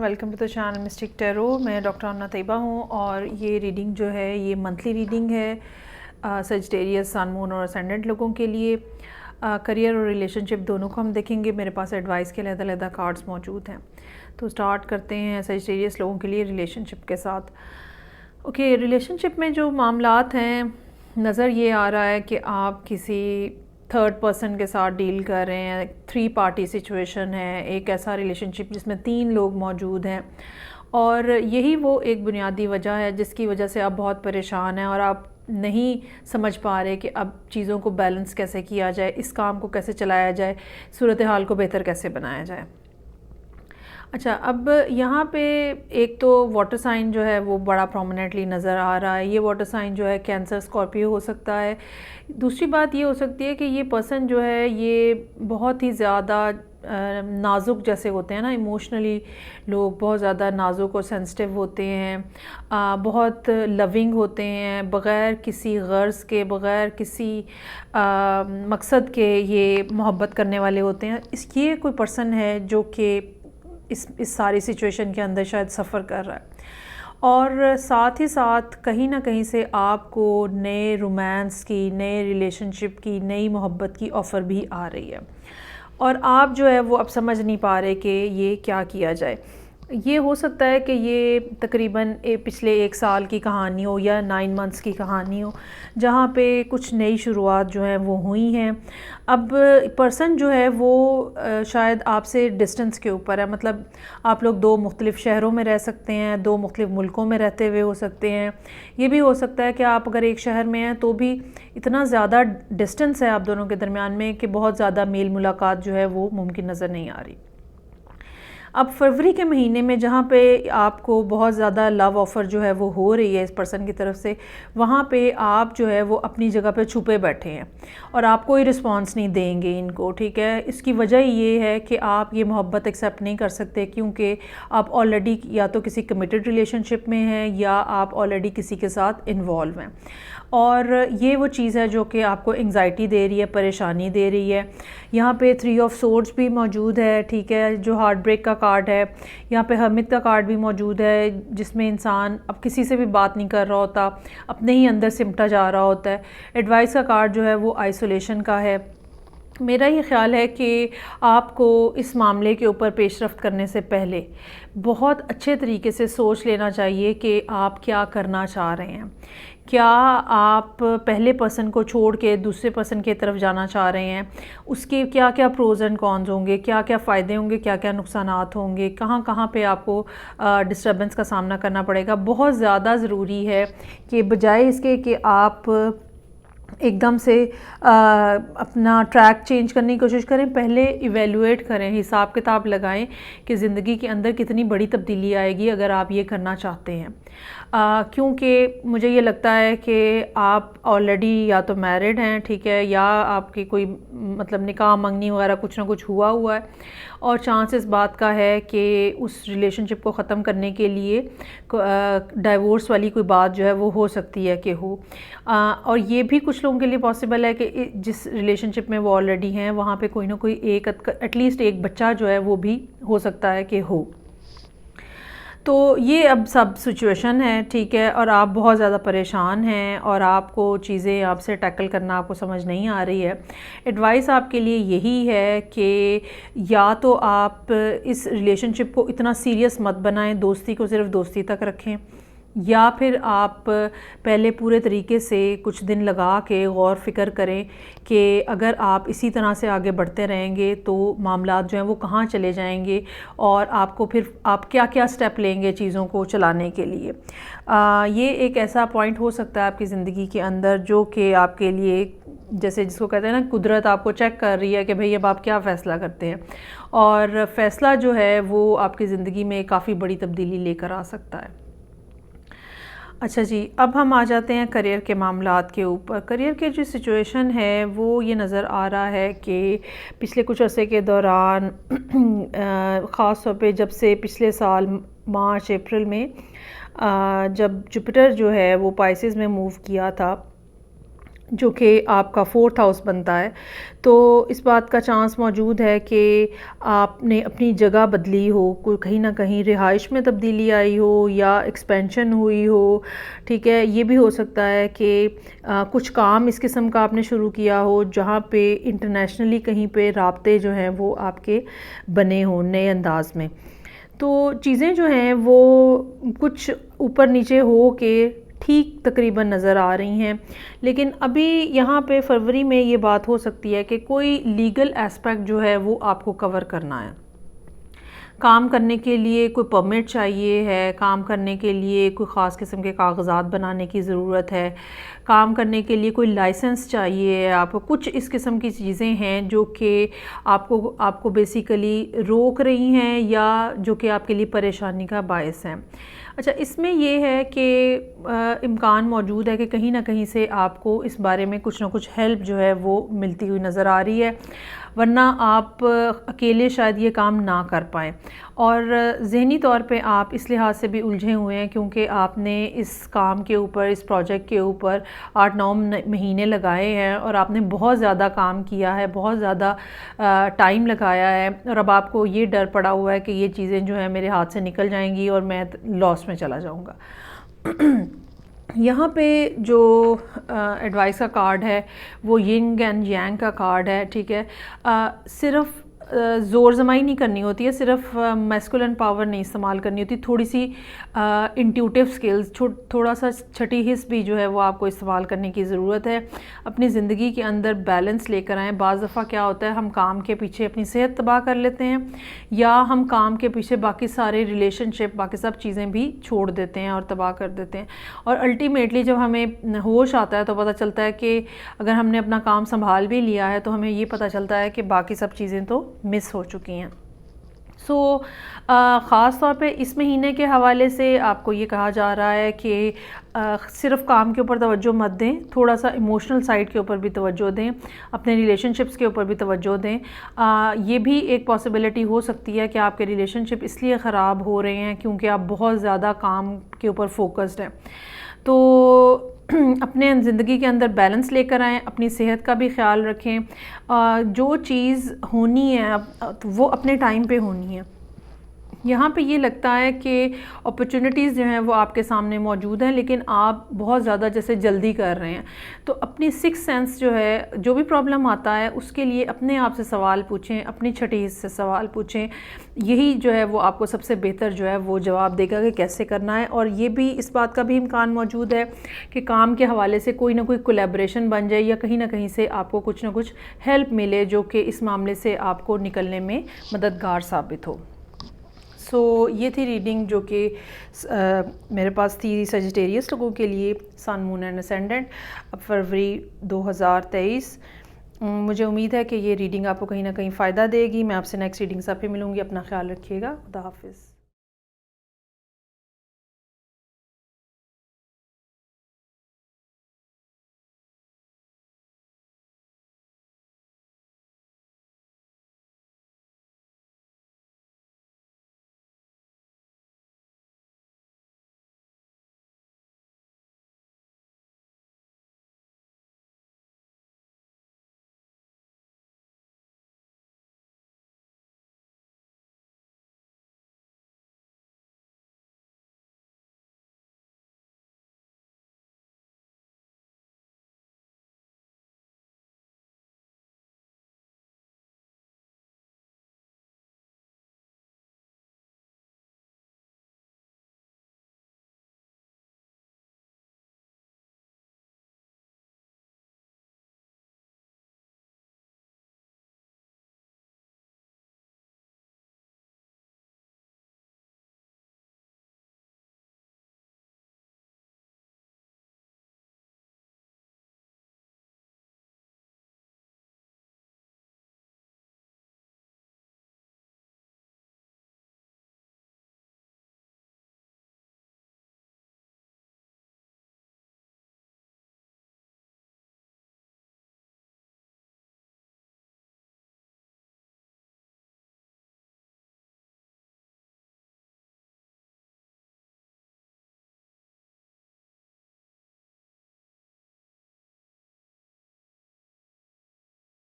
Welcome to the channel Mystic Tarot. मैं doctor Anna Taiyaba हूँ और ये रीडिंग जो है ये मंथली रीडिंग है सजिटेरियस, सन, मून और असेंडेंट लोगों के लिए। करियर और रिलेशनशिप दोनों को हम देखेंगे। मेरे पास एडवाइस के अलग-अलग कार्ड्स मौजूद हैं। तो स्टार्ट करते हैं सजिटेरियस लोगों के लिए रिलेशनशिप के साथ। ओके, रिलेशनशिप में जो मामलात हैं, नज़र ये आ रहा है कि आप किसी थर्ड पर्सन के साथ डील कर रहे हैं। 3 पार्टी सिचुएशन है, एक ऐसा रिलेशनशिप जिसमें 3 लोग मौजूद हैं और यही वो एक बुनियादी वजह है जिसकी वजह से आप बहुत परेशान हैं और आप नहीं समझ पा रहे कि अब चीज़ों को बैलेंस कैसे किया जाए, इस काम को कैसे चलाया जाए, सूरत हाल को बेहतर कैसे बनाया जाए। अच्छा, अब यहाँ पे एक तो वाटर साइन जो है वो बड़ा प्रोमिनेंटली नज़र आ रहा है। ये वाटर साइन जो है कैंसर, स्कॉर्पियो हो सकता है। दूसरी बात ये हो सकती है कि ये पर्सन जो है ये बहुत ही ज़्यादा नाजुक जैसे होते हैं ना, इमोशनली लोग बहुत ज़्यादा नाजुक और सेंसिटिव होते हैं, बहुत लविंग होते हैं, बग़ैर किसी गर्ज़ के, बग़ैर किसी मकसद के ये मोहब्बत करने वाले होते हैं। ये कोई पर्सन है जो कि इस सारी सिचुएशन के अंदर शायद सफ़र कर रहा है और साथ ही साथ कहीं ना कहीं से आपको नए रोमांस की, नए रिलेशनशिप की, नई मोहब्बत की ऑफ़र भी आ रही है और आप जो है वो अब समझ नहीं पा रहे कि ये क्या किया जाए। ये हो सकता है कि ये तकरीबन पिछले 1 साल की कहानी हो या 9 मंथ्स की कहानी हो, जहाँ पे कुछ नई शुरुआत जो हैं वो हुई हैं। अब पर्सन जो है वो शायद आपसे डिस्टेंस के ऊपर है, मतलब आप लोग 2 मुख्तलिफ़ शहरों में रह सकते हैं, 2 मुख्तलिफ़ मुल्कों में रहते हुए हो सकते हैं। ये भी हो सकता है कि आप अगर एक शहर में हैं तो भी इतना ज़्यादा डिस्टेंस है आप दोनों के दरमियान में कि बहुत ज़्यादा मेल मुलाकात जो है वो मुमकिन नज़र नहीं आ रही। अब फरवरी के महीने में जहाँ पे आपको बहुत ज़्यादा लव ऑफ़र जो है वो हो रही है इस पर्सन की तरफ से, वहाँ पे आप जो है वो अपनी जगह पे छुपे बैठे हैं और आप कोई रिस्पॉन्स नहीं देंगे इनको, ठीक है। इसकी वजह ये है कि आप ये मोहब्बत एक्सेप्ट नहीं कर सकते क्योंकि आप ऑलरेडी या तो किसी कमिटेड रिलेशनशिप में हैं या आप ऑलरेडी किसी के साथ इन्वॉल्व हैं और ये वो चीज़ है जो कि आपको एंग्जाइटी दे रही है, परेशानी दे रही है। यहाँ पे 3 ऑफ सोर्ड्स भी मौजूद है, ठीक है, जो हार्ट ब्रेक का कार्ड है। यहाँ पे हर्मिट का कार्ड भी मौजूद है जिसमें इंसान अब किसी से भी बात नहीं कर रहा होता, अपने ही अंदर सिमटा जा रहा होता है। एडवाइस का कार्ड जो है वो आइसोलेशन का है। मेरा ये ख़्याल है कि आपको इस मामले के ऊपर पेशरफ्त करने से पहले बहुत अच्छे तरीके से सोच लेना चाहिए कि आप क्या करना चाह रहे हैं। क्या आप पहले पर्सन को छोड़ के दूसरे पर्सन की तरफ जाना चाह रहे हैं, उसके क्या क्या प्रोज एंड कॉन्स होंगे, क्या क्या फ़ायदे होंगे, क्या क्या नुकसानात होंगे, कहाँ कहाँ पे आपको डिस्टर्बेंस का सामना करना पड़ेगा। बहुत ज़्यादा ज़रूरी है कि बजाय इसके कि आप एकदम से अपना ट्रैक चेंज करने की कोशिश करें, पहले इवेलुएट करें, हिसाब किताब लगाएं कि ज़िंदगी के अंदर कितनी बड़ी तब्दीली आएगी अगर आप ये करना चाहते हैं। क्योंकि मुझे ये लगता है कि आप ऑलरेडी या तो मैरिड हैं, ठीक है, या आपकी कोई मतलब निकाह मंगनी वगैरह कुछ ना कुछ हुआ है और चांस इस बात का है कि उस रिलेशनशिप को ख़त्म करने के लिए डाइवोर्स वाली कोई बात जो है वो हो सकती है कि हो। और ये भी कुछ लोगों के लिए पॉसिबल है कि जिस रिलेशनशिप में वो ऑलरेडी हैं वहाँ पे कोई ना कोई एक एटलीस्ट एक बच्चा जो है वो भी हो सकता है कि हो। तो ये अब सब सिचुएशन है, ठीक है, और आप बहुत ज़्यादा परेशान हैं और आपको चीज़ें आपसे टैकल करना आपको समझ नहीं आ रही है। एडवाइस आपके लिए यही है कि या तो आप इस रिलेशनशिप को इतना सीरियस मत बनाएं, दोस्ती को सिर्फ दोस्ती तक रखें, या फिर आप पहले पूरे तरीके से कुछ दिन लगा के गौर फिक्र करें कि अगर आप इसी तरह से आगे बढ़ते रहेंगे तो मामलात जो हैं वो कहाँ चले जाएंगे और आपको फिर आप क्या क्या स्टेप लेंगे चीज़ों को चलाने के लिए। ये एक ऐसा पॉइंट हो सकता है आपकी ज़िंदगी के अंदर जो कि आपके लिए, जैसे जिसको कहते हैं ना, कुदरत आपको चेक कर रही है कि भाई अब आप क्या फ़ैसला करते हैं, और फ़ैसला जो है वो आपकी ज़िंदगी में काफ़ी बड़ी तब्दीली लेकर आ सकता है। अच्छा जी, अब हम आ जाते हैं करियर के मामलात के ऊपर। करियर की जो सिचुएशन है वो ये नज़र आ रहा है कि पिछले कुछ अरसे के दौरान ख़ास तौर पे जब से पिछले साल मार्च अप्रैल में जब जुपिटर जो है वो पाइसेस में मूव किया था, जो कि आपका 4th हाउस बनता है। तो इस बात का चांस मौजूद है कि आपने अपनी जगह बदली हो, कोई कहीं ना कहीं रिहाइश में तब्दीली आई हो या एक्सपेंशन हुई हो, ठीक है। ये भी हो सकता है कि कुछ काम इस किस्म का आपने शुरू किया हो जहाँ पे इंटरनेशनली कहीं पे राब्ते जो हैं वो आपके बने हों नए अंदाज में। तो चीज़ें जो हैं वो कुछ ऊपर नीचे हो के ठीक तकरीबन नज़र आ रही हैं, लेकिन अभी यहाँ पे फरवरी में ये बात हो सकती है कि कोई लीगल एस्पेक्ट जो है वो आपको कवर करना है। काम करने के लिए कोई परमिट चाहिए है, काम करने के लिए कोई ख़ास किस्म के कागज़ात बनाने की ज़रूरत है, काम करने के लिए कोई लाइसेंस चाहिए है आपको, कुछ इस किस्म की चीज़ें हैं जो कि आपको बेसिकली रोक रही हैं या जो कि आपके लिए परेशानी का बायस है। अच्छा, इसमें ये है कि इम्कान मौजूद है कि कहीं ना कहीं से आपको इस बारे में कुछ ना कुछ हेल्प जो है वो मिलती हुई नज़र आ रही है, वरना आप अकेले शायद ये काम ना कर पाएँ। और ज़हनी तौर पे आप इस लिहाज से भी उलझे हुए हैं क्योंकि आपने इस काम के ऊपर, इस प्रोजेक्ट के ऊपर 8-9 महीने लगाए हैं और आपने बहुत ज़्यादा काम किया है, बहुत ज़्यादा टाइम लगाया है, और अब आपको ये डर पड़ा हुआ है कि ये चीज़ें जो है मेरे हाथ से निकल जाएंगी और मैं लॉस में चला जाऊँगा। यहाँ पे जो एडवाइस का कार्ड है वो यिंग एंड यांग का कार्ड है, ठीक है। सिर्फ ज़ोर ज़माई नहीं करनी होती है, सिर्फ मैस्कुलिन पावर नहीं इस्तेमाल करनी होती, थोड़ी सी इंट्यूटिव स्किल्स, थोड़ा सा छठी हिस्स भी जो है वो आपको इस्तेमाल करने की ज़रूरत है। अपनी ज़िंदगी के अंदर बैलेंस लेकर आएँ। बाज़ दफ़ा क्या होता है, हम काम के पीछे अपनी सेहत तबाह कर लेते हैं या हम काम के पीछे बाकी सारे रिलेशनशिप, बाकी सब चीज़ें भी छोड़ देते हैं और तबाह कर देते हैं। और अल्टीमेटली जब हमें होश आता है तो पता चलता है कि अगर हमने अपना काम संभाल भी लिया है तो हमें ये पता चलता है कि बाकी सब चीज़ें तो मिस हो चुकी हैं। सो ख़ास तौर पे इस महीने के हवाले से आपको ये कहा जा रहा है कि सिर्फ काम के ऊपर तवज्जो मत दें, थोड़ा सा इमोशनल साइड के ऊपर भी तवज्जो दें, अपने रिलेशनशिप्स के ऊपर भी तवज्जो दें। ये भी एक पॉसिबिलिटी हो सकती है कि आपके रिलेशनशिप इसलिए ख़राब हो रहे हैं क्योंकि आप बहुत ज़्यादा काम के ऊपर फोकस्ड हैं। तो अपने ज़िंदगी के अंदर बैलेंस लेकर आएँ, अपनी सेहत का भी ख्याल रखें। जो चीज़ होनी है वो अपने टाइम पे होनी है। यहाँ पे ये लगता है कि अपॉर्चुनिटीज़ जो हैं वो आपके सामने मौजूद हैं, लेकिन आप बहुत ज़्यादा जैसे जल्दी कर रहे हैं। तो अपनी सिक्स सेंस जो है, जो भी प्रॉब्लम आता है उसके लिए अपने आप से सवाल पूछें, अपनी छठी हिस्स से सवाल पूछें। यही जो है वो आपको सबसे बेहतर जो है वो जवाब देगा कि कैसे करना है। और ये भी, इस बात का भी इम्कान मौजूद है कि काम के हवाले से कोई ना कोई कोलैबोरेशन बन जाए या कहीं ना कहीं से आपको कुछ ना कुछ हेल्प मिले जो कि इस मामले से आपको निकलने में मददगार साबित हो। सो ये थी रीडिंग जो कि मेरे पास थी सजिटेरियस लोगों के लिए, सन, मून एंड असेंडेंट, फरवरी 2023। मुझे उम्मीद है कि ये रीडिंग आपको कहीं ना कहीं फ़ायदा देगी। मैं आपसे नेक्स्ट रीडिंग से फिर मिलूँगी। अपना ख्याल रखिएगा। खुदा हाफिज़।